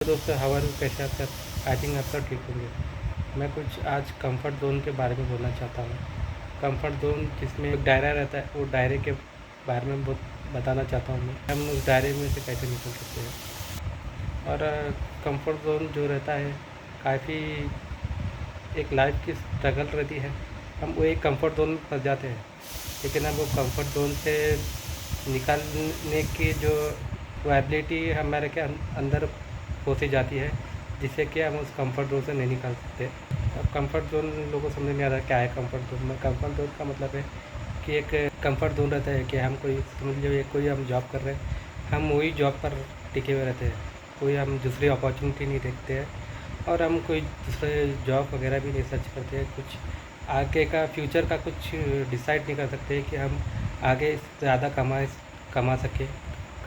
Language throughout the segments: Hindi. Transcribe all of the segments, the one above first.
दोस्तों हवन कैसे आप सब आई थिंक आप सब ठीक होंगे। मैं कुछ आज कंफर्ट ज़ोन के बारे में बोलना चाहता हूँ। कंफर्ट ज़ोन जिसमें एक दायरा रहता है, वो दायरे के बारे में बहुत बताना चाहता हूँ मैं, हम उस दायरे में से कैसे निकल सकते हैं। और कंफर्ट ज़ोन जो रहता है काफ़ी एक लाइफ की स्ट्रगल रहती है। हम वो एक कंफर्ट ज़ोन में फंस जाते हैं, लेकिन हम वो कंफर्ट ज़ोन से निकालने की जो वो एबिलिटी हमारे के अंदर होती जाती है, जिससे कि हम उस कंफर्ट ज़ोन से नहीं निकल सकते। अब कंफर्ट ज़ोन लोगों को समझ नहीं आता क्या है कंफर्ट ज़ोन में। कंफर्ट ज़ोन का मतलब है कि एक कंफर्ट ज़ोन रहता है कि हम कोई समझ लीजिए कोई हम जॉब कर रहे हैं, हम वही जॉब पर टिके हुए रहते हैं, कोई हम दूसरी अपॉर्चुनिटी नहीं देखते हैं और हम कोई दूसरे जॉब वगैरह भी नहीं सर्च करते हैं। कुछ आगे का फ्यूचर का कुछ डिसाइड नहीं कर सकते कि हम आगे ज़्यादा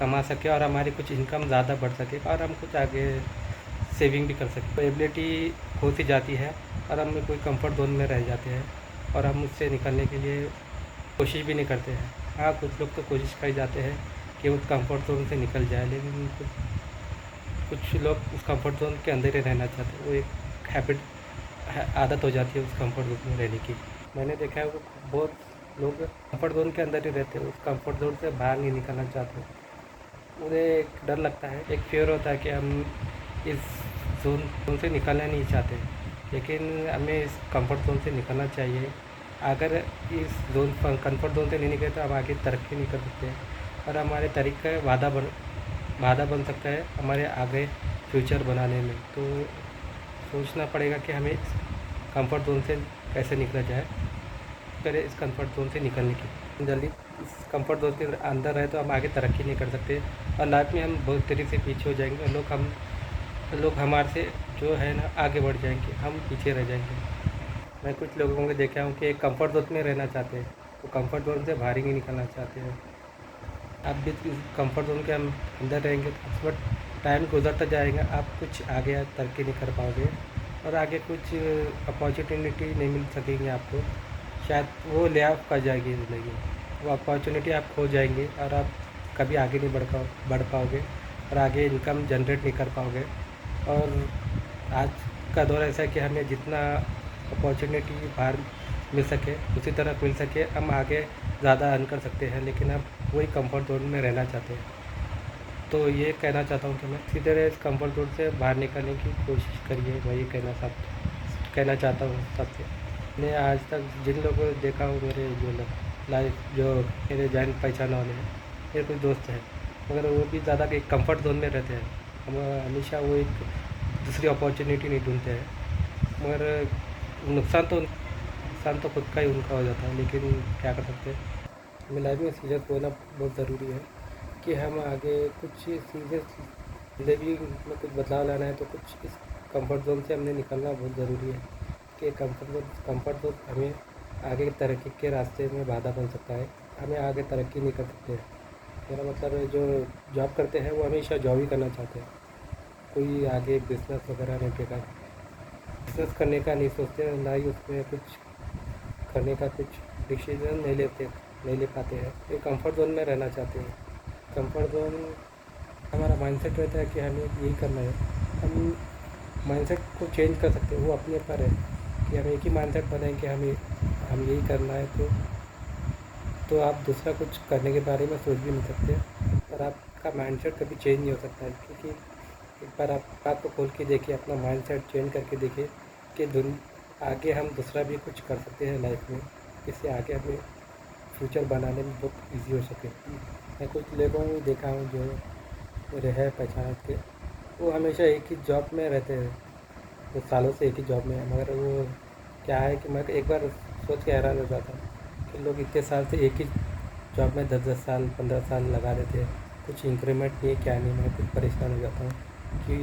कमा सके और हमारी कुछ इनकम ज़्यादा बढ़ सके और हम कुछ आगे सेविंग भी कर सकें। तो एबिलिटी होती जाती है और हम कोई कंफर्ट जोन में रह जाते हैं और हम उससे निकलने के लिए कोशिश भी नहीं करते हैं। हाँ, कुछ लोग तो कोशिश कर जाते हैं कि उस कंफर्ट जोन से निकल जाए, लेकिन कुछ लोग उस कंफर्ट जोन के अंदर ही रहना चाहते हैं। वो एक आदत हो जाती है उस कंफर्ट जोन में रहने की। मैंने देखा है वो बहुत लोग कंफर्ट जोन के अंदर ही रहते हैं, उस कंफर्ट जोन से बाहर नहीं निकलना चाहते। उन्हें एक डर लगता है, एक फियर होता है कि हम इस जोन से निकलना नहीं चाहते, लेकिन हमें इस कंफर्ट जोन से निकलना चाहिए। अगर इस कंफर्ट जोन से नहीं निकले तो हम आगे तरक्की नहीं कर सकते और हमारे तरीक़े बाधा बन सकता है हमारे आगे फ्यूचर बनाने में। तो सोचना पड़ेगा कि हमें इस कंफर्ट जोन से कैसे निकला जाए, करें इस कंफर्ट जोन से निकलने की जल्दी। इस कंफर्ट जोन के अंदर रहे तो हम आगे तरक्की नहीं कर सकते और लाइफ में हम बहुत तेज़ी से पीछे हो जाएंगे। लोग हमारे से जो है ना आगे बढ़ जाएंगे, हम पीछे रह जाएंगे। मैं कुछ लोगों को देखा हूँ कि एक कंफर्ट जोन में रहना चाहते हैं, वो कंफर्ट जोन से बाहर ही नहीं निकलना चाहते हैं। आप भी इस कंफर्ट जोन के अंदर रहेंगे तो बट टाइम गुजरता जाएगा, आप कुछ आगे तरक्की नहीं कर पाओगे और आगे कुछ अपॉर्चुनिटी नहीं मिल सकेंगी आपको। शायद वो ले ऑफ कर जाएगी ज़िंदगी, वो अपॉर्चुनिटी आप खो जाएंगे और आप कभी आगे नहीं बढ़ पाओगे और आगे इनकम जनरेट नहीं कर पाओगे। और आज का दौर ऐसा है कि हमें जितना अपॉर्चुनिटी बाहर मिल सके, उसी तरह मिल सके, हम आगे ज़्यादा अर्न कर सकते हैं, लेकिन हम वही कंफर्ट जोन में रहना चाहते हैं। तो ये कहना चाहता हूँ कि मैं इसी तरह इस कंफर्ट जोन से बाहर निकलने की कोशिश करिए, वही कहना चाहता हूँ सबसे। मैंने आज तक जिन लोगों को देखा हो, मेरे जो मेरे जान पहचान वाले हैं, मेरे कुछ दोस्त हैं, मगर वो भी ज़्यादा एक कंफर्ट जोन में रहते हैं। हम हमेशा वो एक दूसरी अपॉर्चुनिटी नहीं ढूंढते हैं, मगर नुकसान तो खुद का ही उनका हो जाता है। लेकिन क्या कर सकते हैं, हमें लाइफ में सीरियस होना बहुत ज़रूरी है कि हम आगे कुछ सीरियस ज़िंदगी में कुछ बदलाव लाना है, तो कुछ इस कंफर्ट जोन से हमने निकलना बहुत ज़रूरी है कि कंफर्ट जोन हमें आगे तरक्की के रास्ते में बाधा बन सकता है, हमें आगे तरक्की नहीं कर सकते। मेरा मतलब है जो जॉब करते हैं वो हमेशा जॉब ही करना चाहते हैं, कोई आगे बिजनेस वगैरह नहीं देखा, बिजनेस करने का नहीं सोचते, ना ही उसमें कुछ करने का कुछ डिसीजन नहीं ले पाते हैं। ये कंफर्ट जोन में रहना चाहते हैं। कंफर्ट जोन हमारा माइंडसेट रहता है कि हमें यही करना है, हम माइंडसेट को चेंज कर सकते हैं, वो अपने पर है कि हम एक ही माइंडसेट बनाएं कि हम यही करना है। तो आप दूसरा कुछ करने के बारे में सोच भी नहीं सकते और आपका माइंडसेट कभी चेंज नहीं हो सकता है, क्योंकि एक बार आप बात को खोल के देखिए, अपना माइंडसेट चेंज करके देखिए कि आगे हम दूसरा भी कुछ कर सकते हैं लाइफ में, जिससे आगे हमें फ्यूचर बनाने में बहुत इजी हो सके। मैं कुछ लोगों को देखा हूँ जो मेरे है पहचान के, वो हमेशा एक ही जॉब में रहते हैं, वो सालों से एक ही जॉब में है, मगर वो क्या है कि मैं एक बार सोच के हैरान हो जाता हूँ कि लोग इतने साल से एक ही जॉब में 10-10 साल 15 साल लगा देते हैं, कुछ इंक्रीमेंट नहीं है, क्या नहीं। मैं खुद परेशान हो जाता हूँ कि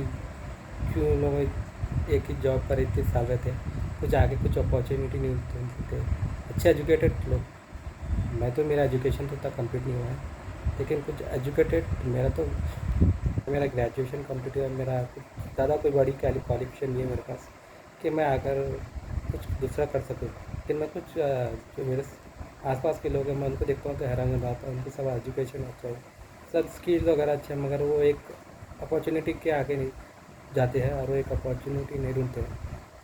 क्यों लोग एक ही जॉब पर इतने साल रहते हैं, कुछ आगे कुछ अपॉर्चुनिटी नहीं देते। अच्छे एजुकेटेड लोग, मैं तो मेरा एजुकेशन तो उतना कंप्लीट नहीं हुआ है, लेकिन कुछ एजुकेटेड मेरा ग्रेजुएशन कंप्लीट हुआ, मेरा ज़्यादा कोई बड़ी क्वालिफिकेशन नहीं है मेरे पास कि मैं अगर कुछ दूसरा कर सकूँ। लेकिन मैं कुछ जो मेरे आसपास के लोग हैं, मैं उनको देखता हूँ तो हैरान हो जाता हूँ। उनकी सब एजुकेशन अच्छा है, सब स्किल्स वगैरह अच्छे हैं, मगर वो एक अपॉर्चुनिटी के आगे नहीं जाते हैं और वो एक अपॉर्चुनिटी नहीं ढूंढते हैं,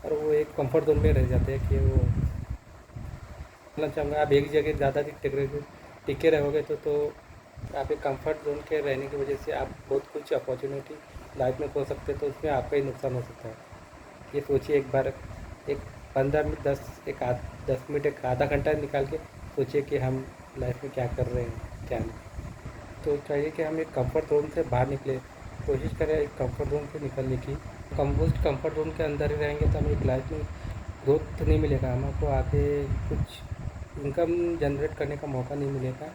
और वो एक कंफर्ट जोन में रह जाते हैं कि वो बोलना चाहूँगा आप एक जगह ज़्यादा दिन टिके रहोगे तो आप एक कंफर्ट जोन के रहने की वजह से आप बहुत कुछ अपॉर्चुनिटी लाइफ में खो सकते हैं, तो उसमें आपका ही नुकसान हो सकता है। ये सोचिए एक बार, एक 15 मिनट 10 मिनट एक आधा घंटा निकाल के सोचिए कि हम लाइफ में क्या कर रहे हैं क्या नहीं। तो चाहिए कि हम एक कंफर्ट जोन से बाहर निकले, कोशिश करें एक कंफर्ट जोन से निकलने की। उस कंफर्ट जोन के अंदर ही रहेंगे तो हमें एक लाइफ में ग्रोथ नहीं मिलेगा, हमको आगे कुछ इनकम जनरेट करने का मौका नहीं मिलेगा,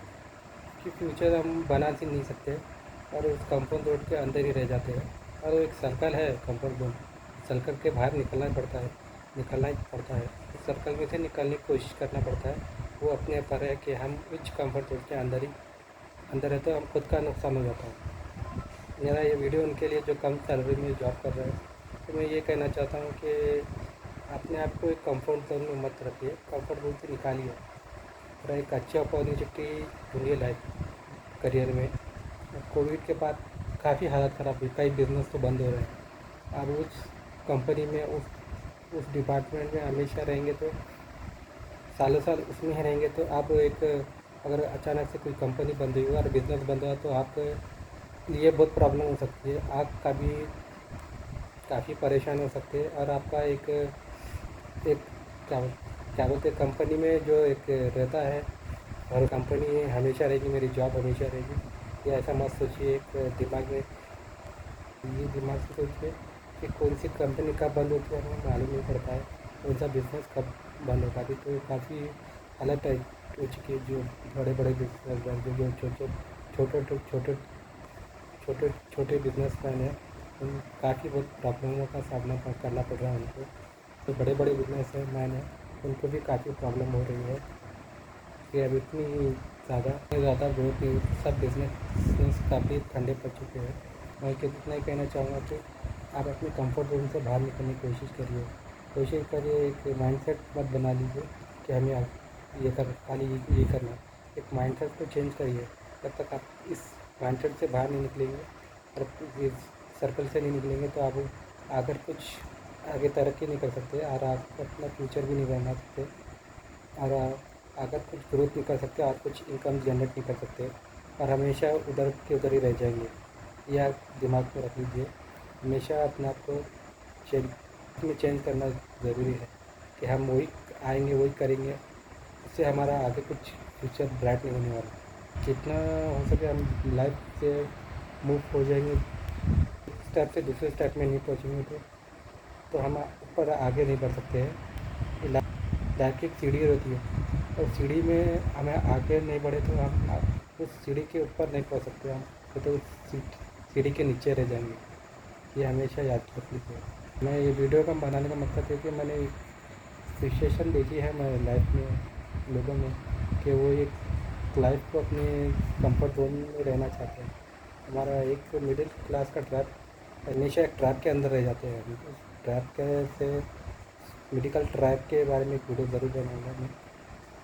कि फ्यूचर हम बना ही नहीं सकते और उस कंफर्ट जोन के अंदर ही रह जाते हैं। और वो एक सर्कल है कंफर्ट जोन, सर्कल के बाहर निकलना ही पड़ता है। उस सर्कल में से निकलने की कोशिश करना पड़ता है। वो अपने ऊपर है कि हम उस कंफर्ट जोन के अंदर है तो हम खुद का नुकसान हो जाता है। मेरा ये वीडियो उनके लिए जो कम सैलरी में जॉब कर रहे हैं, तो मैं ये कहना चाहता हूँ कि अपने आप को एक कंफर्ट जोन में मत रखिए, कंफर्ट जोन से निकालिए और एक अच्छी अपॉर्चुनिटी ढूंढिए लाइफ करियर में। कोविड के बाद काफ़ी हालत ख़राब हुई, कई बिजनेस तो बंद हो रहे हैं। आप उस कंपनी में उस डिपार्टमेंट में हमेशा रहेंगे तो सालों साल उसमें ही रहेंगे, तो आप एक अगर अचानक से कोई कंपनी बंद हुई और बिज़नेस बंद हुआ तो आप ये बहुत प्रॉब्लम हो सकती है, आप कभी काफ़ी परेशान हो सकते हैं। और आपका एक एक क्या क्या बोलते हैं कंपनी में जो एक रहता है, और कंपनी हमेशा रहेगी, मेरी जॉब हमेशा रहेगी, ये ऐसा मत सोचिए। एक दिमाग में ये दिमाग से सोचिए कि कौन सी कंपनी कब बंद होती है हमें मालूम नहीं पड़ता है, कौन सा बिज़नेस कब बंद होता है। तो काफ़ी अलग टाइप हो चुकी है जो बड़े बड़े बिजनेस जो छोटे छोटे छोटे छोटे बिजनेसमैन हैं, उन काफ़ी बहुत प्रॉब्लमों का सामना करना पड़ रहा है उनको। जो बड़े बड़े बिजनेसमैन हैं उनको भी काफ़ी प्रॉब्लम हो रही है कि अब इतनी ज़्यादा ग्रोथ नहीं, सब बिजनेस काफ़ी ठंडे पड़ चुके हैं। मैं कितना ही कहना चाहूँगा कि आप अपने कंफर्ट जोन से बाहर निकलने की कोशिश करिए। एक माइंडसेट मत बना लीजिए कि हमें अब खाली ये करना है। एक माइंडसेट को चेंज करिए। जब तक आप इस माइंडसेट से बाहर नहीं निकलेंगे और इस सर्कल से नहीं निकलेंगे तो आप अगर कुछ आगे तरक्की नहीं कर सकते और आप अपना फ्यूचर भी नहीं बना सकते, और अगर कुछ ग्रोथ नहीं कर सकते और कुछ इनकम जनरेट नहीं कर सकते, और हमेशा उधर के उधर ही रह जाएंगे। यह आप दिमाग में रख लीजिए। हमेशा अपने आप को चेंज करना ज़रूरी है कि हम वही आएंगे वही करेंगे, उससे हमारा आगे कुछ फ्यूचर ब्राइट नहीं होने वाला। जितना हो सके हम लाइफ से मूव हो जाएंगे, एक स्टेप से दूसरे स्टेप में नहीं पहुँचेंगे तो हम ऊपर आगे नहीं बढ़ सकते हैं। लाइफ की एक सीढ़ी होती है, और सीढ़ी में हमें आगे नहीं बढ़े तो हम उस सीढ़ी के ऊपर नहीं पहुंच सकते, हम तो उस सीढ़ी के नीचे रह जाएंगे। ये हमेशा याद रख लीजिए। मैं ये वीडियो का बनाने का मकसद है कि मैंने एक सिचुएशन देखी है मैं लाइफ में लोगों में, कि वो एक लाइफ को अपने कंफर्ट जोन में रहना चाहते हैं। हमारा एक मिडिल क्लास का ट्रैप हमेशा एक ट्रैप के अंदर रह जाते हैं। उस ट्रैप के से मेडिकल ट्रैप के बारे में एक वीडियो ज़रूर बनाऊँगा मैं।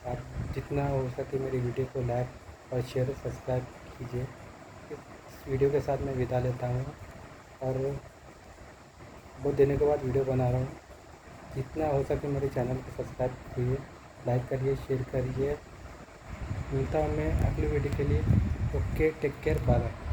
आप जितना हो सके मेरी वीडियो को लाइक और शेयर सब्सक्राइब कीजिए। इस वीडियो के साथ मैं विदा लेता हूँ, और बहुत दिनों के बाद वीडियो बना रहा हूँ। जितना हो सके मेरे चैनल को सब्सक्राइब कीजिए, लाइक करिए, शेयर करिए। मिलता हूँ मैं अगली वीडियो के लिए। Okay, take care, bye bye.